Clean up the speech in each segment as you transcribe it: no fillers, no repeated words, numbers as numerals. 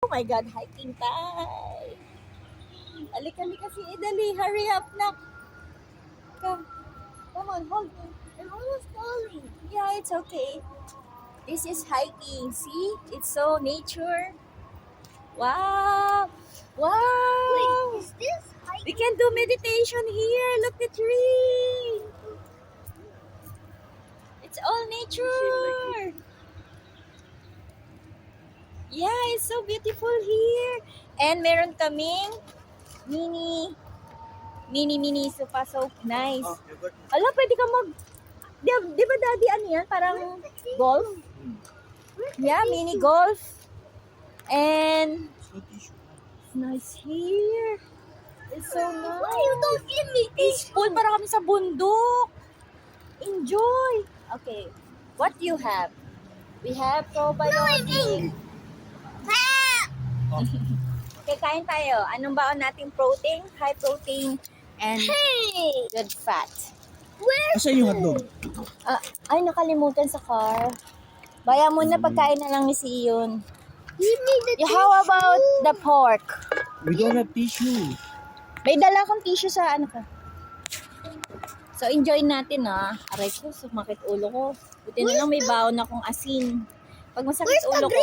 Oh my God, hiking time! Alika si Idali, hurry up na! Come on, hold me. I'm almost falling. Yeah, it's okay. This is hiking, see? It's so nature. Wow! Wow! Wait, is this hiking? We can do meditation here. Look the tree. It's all nature. Yeah, it's so beautiful here. And meron kaming mini sofa. So nice. Ala, pwede ka di ba daddy ano yan? Parang golf? Yeah, mini golf. And it's nice here. It's so nice. Why you don't give me Peaceful, para kami sa bundok. Enjoy. Okay. What do you have? We have probiotic. Okay, kain tayo. Anong baon nating protein? High protein and good fat. Asa yung hotdog? Ay, nakalimutan sa car. Baya mo na pagkain na lang ni si Iyon. Give me the How about the pork? We don't have tissue. May dala akong tissue sa ano ka. So, enjoy natin Aray ko, sumakit ulo ko. Buti na lang may baon akong asin. Pag masakit ulo ko,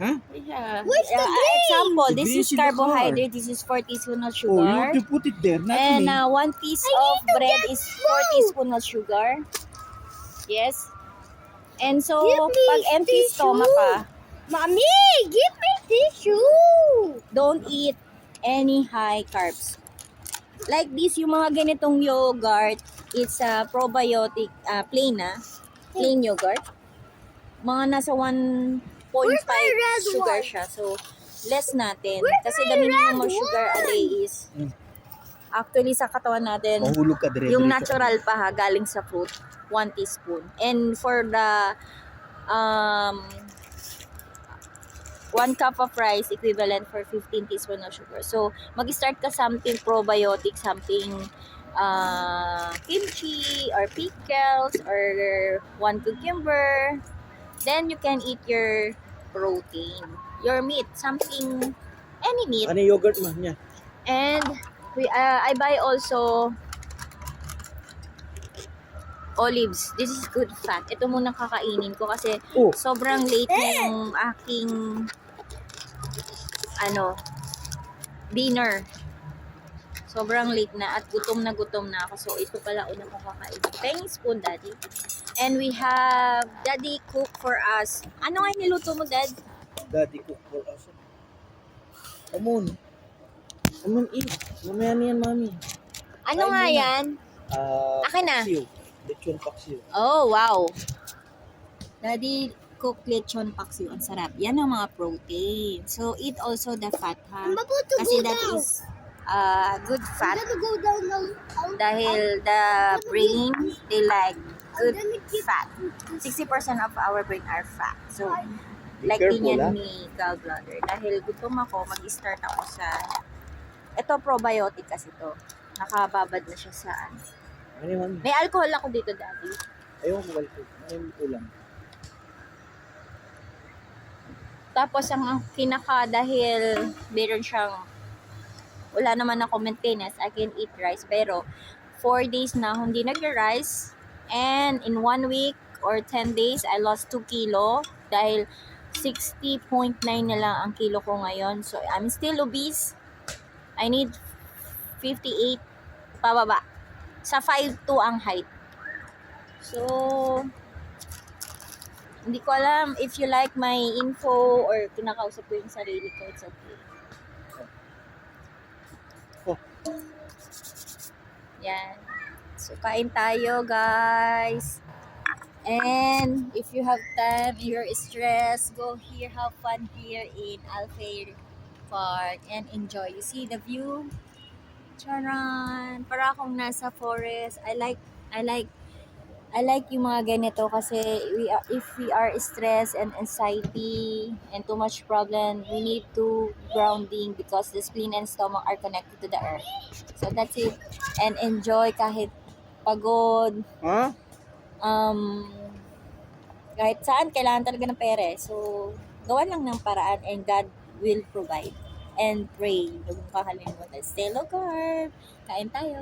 Huh? yeah. Where's the Example, The this green is is in the carbohydrate, this is 4 teaspoons of Oh, you sugar. have to put it there, not And me. 1 piece of bread is 4 teaspoons of sugar. Yes. And so, Give me pag empty tissue. stomach ka, Mommy, give me tissue. don't eat any high carbs. Like this, yung mga ganitong yogurt, it's a probiotic, plain yogurt. Mga nasa 1.5 Where's my red sugar one? siya. So, less natin. Where's Kasi my the minimum red of sugar a day is, actually sa katawan natin, Mahulog ka dire. yung natural pa galing sa fruit, 1 teaspoon. And for the 1 cup of rice, equivalent for 15 teaspoon of sugar. So, mag-start ka something probiotic, something kimchi or pickles or 1 cucumber. Then, you can eat your protein, your meat, something, any meat. Ano yung yogurt man niya? And I buy also olives. This is good fat. Ito muna kakainin ko kasi sobrang late na yung aking dinner. Sobrang late na at gutom na ako. So ito pala una kong kakainin. Penny spoon, Daddy. And we have Daddy cook for us. Ano nga niluto mo, Dad? Daddy cook for us. Come on. Come on, eat. Mamaya na yan, mami. Ano Kain nga muna. yan? Akin na. Paksiw. Lechon paksiw. Oh, wow. Daddy cook lechon paksiw. Ang sarap. Yan ang mga protein. So, eat also the fat, ha? I'm about to Kasi go that down. is good fat. I'm gonna go down now. Dahil the brain, they like good gonna keep- fat. 60% of our brain are fat. So, Be like careful, ganyan ha? ni gallbladder. Dahil gutom ako, mag-start ako sa... Ito, probiotic kasi to. Nakababad na siya sa Ano yung mami? May alcohol ako dito, Daddy. Ayaw ko magal ko. Ano yung ulam? Tapos, ang kinaka, dahil meron siyang, wala naman ako maintenance, I can eat rice. Pero, 4 days na hindi nag-rice. And in 1 week or 10 days, I lost 2 kilo. Dahil 60.9 na lang ang kilo ko ngayon. So, I'm still obese. I need 58 pababa. Sa 5'2" ang height. So, hindi ko alam if you like my info or kinakausap ko yung sarili ko, it's okay. Oh. Yan. So, kain tayo, guys. And if you have time, you're stressed, go here, have fun here in Alfair Park and enjoy. You see the view? Charan! Para akong nasa forest. I like yung mga ganito kasi if we are stressed and anxiety and too much problem, we need to grounding because the spleen and stomach are connected to the earth. So that's it. And enjoy kahit pagod. Ha? Kahit saan, kailangan talaga ng pere. So, Gawa lang ng paraan and God will provide. And pray. Huwag mong kakalimutan. Stay low carb. Kain tayo.